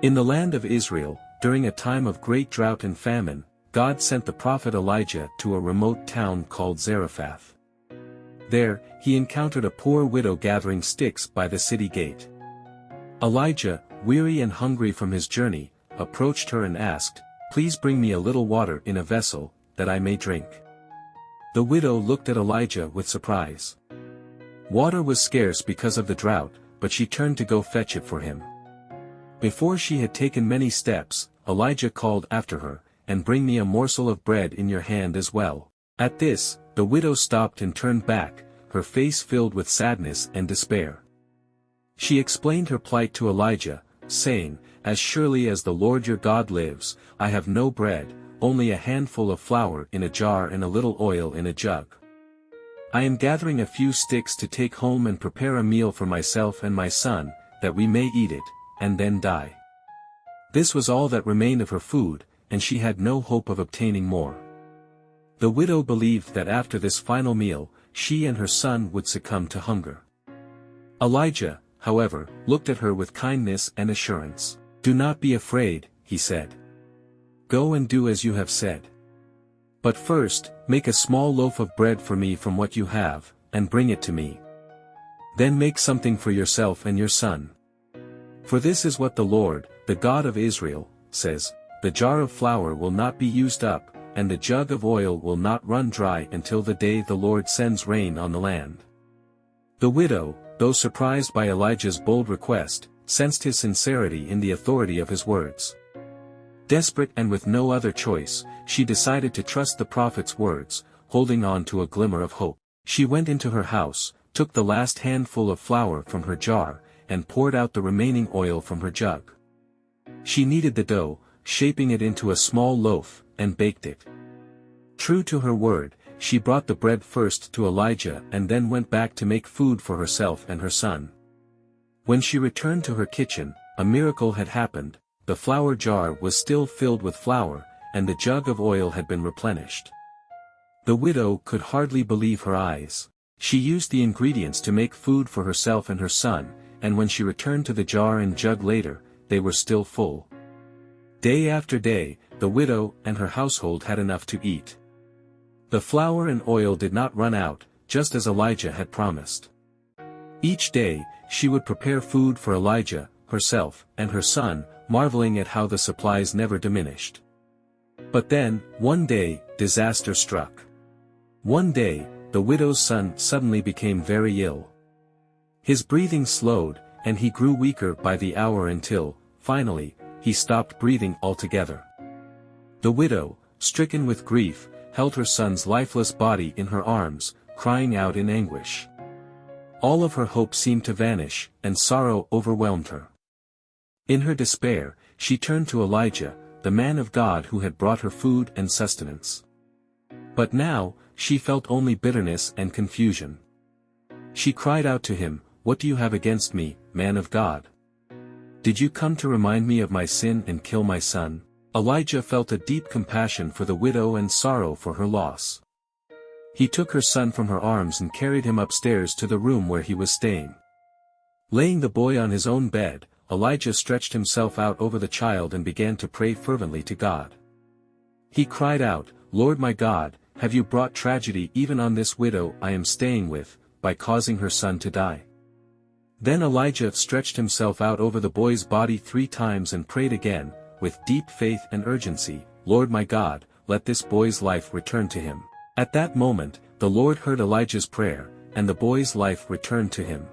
In the land of Israel, during a time of great drought and famine, God sent the prophet Elijah to a remote town called Zarephath. There, he encountered a poor widow gathering sticks by the city gate. Elijah, weary and hungry from his journey, approached her and asked, "Please bring me a little water in a vessel, that I may drink." The widow looked at Elijah with surprise. Water was scarce because of the drought, but she turned to go fetch it for him. Before she had taken many steps, Elijah called after her, "And bring me a morsel of bread in your hand as well." At this, the widow stopped and turned back, her face filled with sadness and despair. She explained her plight to Elijah, saying, "As surely as the Lord your God lives, I have no bread, only a handful of flour in a jar and a little oil in a jug. I am gathering a few sticks to take home and prepare a meal for myself and my son, that we may eat it, and then die." This was all that remained of her food, and she had no hope of obtaining more. The widow believed that after this final meal, she and her son would succumb to hunger. Elijah, however, looked at her with kindness and assurance. "Do not be afraid," he said. "Go and do as you have said. But first, make a small loaf of bread for me from what you have, and bring it to me. Then make something for yourself and your son. For this is what the Lord, the God of Israel, says, the jar of flour will not be used up, and the jug of oil will not run dry until the day the Lord sends rain on the land." The widow, though surprised by Elijah's bold request, sensed his sincerity in the authority of his words. Desperate and with no other choice, she decided to trust the prophet's words, holding on to a glimmer of hope. She went into her house, took the last handful of flour from her jar, and poured out the remaining oil from her jug. She kneaded the dough, shaping it into a small loaf, and baked it. True to her word, she brought the bread first to Elijah and then went back to make food for herself and her son. When she returned to her kitchen, a miracle had happened. The flour jar was still filled with flour, and the jug of oil had been replenished. The widow could hardly believe her eyes. She used the ingredients to make food for herself and her son, and when she returned to the jar and jug later, they were still full. Day after day, the widow and her household had enough to eat. The flour and oil did not run out, just as Elijah had promised. Each day, she would prepare food for Elijah, herself, and her son, marveling at how the supplies never diminished. But then, one day, disaster struck. One day, the widow's son suddenly became very ill. His breathing slowed, and he grew weaker by the hour until, finally, he stopped breathing altogether. The widow, stricken with grief, held her son's lifeless body in her arms, crying out in anguish. All of her hope seemed to vanish, and sorrow overwhelmed her. In her despair, she turned to Elijah, the man of God who had brought her food and sustenance. But now, she felt only bitterness and confusion. She cried out to him, "What do you have against me, man of God? Did you come to remind me of my sin and kill my son?" Elijah felt a deep compassion for the widow and sorrow for her loss. He took her son from her arms and carried him upstairs to the room where he was staying. Laying the boy on his own bed, Elijah stretched himself out over the child and began to pray fervently to God. He cried out, "Lord my God, have you brought tragedy even on this widow I am staying with, by causing her son to die?" Then Elijah stretched himself out over the boy's body 3 times and prayed again, with deep faith and urgency, "Lord my God, let this boy's life return to him." At that moment, the Lord heard Elijah's prayer, and the boy's life returned to him.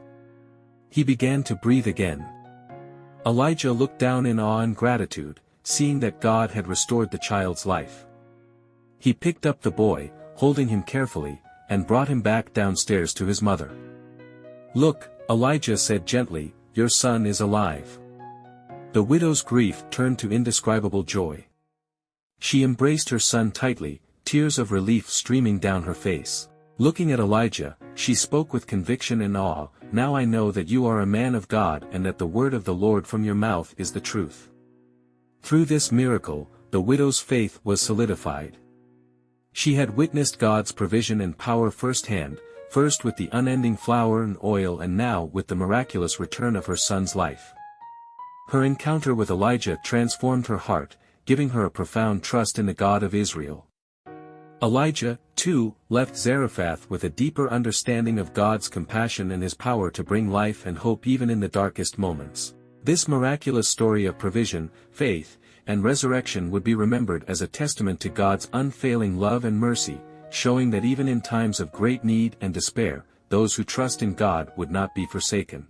He began to breathe again. Elijah looked down in awe and gratitude, seeing that God had restored the child's life. He picked up the boy, holding him carefully, and brought him back downstairs to his mother. "Look," Elijah said gently, "your son is alive." The widow's grief turned to indescribable joy. She embraced her son tightly, tears of relief streaming down her face. Looking at Elijah, she spoke with conviction and awe, "Now I know that you are a man of God and that the word of the Lord from your mouth is the truth." Through this miracle, the widow's faith was solidified. She had witnessed God's provision and power firsthand, first with the unending flour and oil and now with the miraculous return of her son's life. Her encounter with Elijah transformed her heart, giving her a profound trust in the God of Israel. Elijah, too, left Zarephath with a deeper understanding of God's compassion and his power to bring life and hope even in the darkest moments. This miraculous story of provision, faith, and resurrection would be remembered as a testament to God's unfailing love and mercy, showing that even in times of great need and despair, those who trust in God would not be forsaken.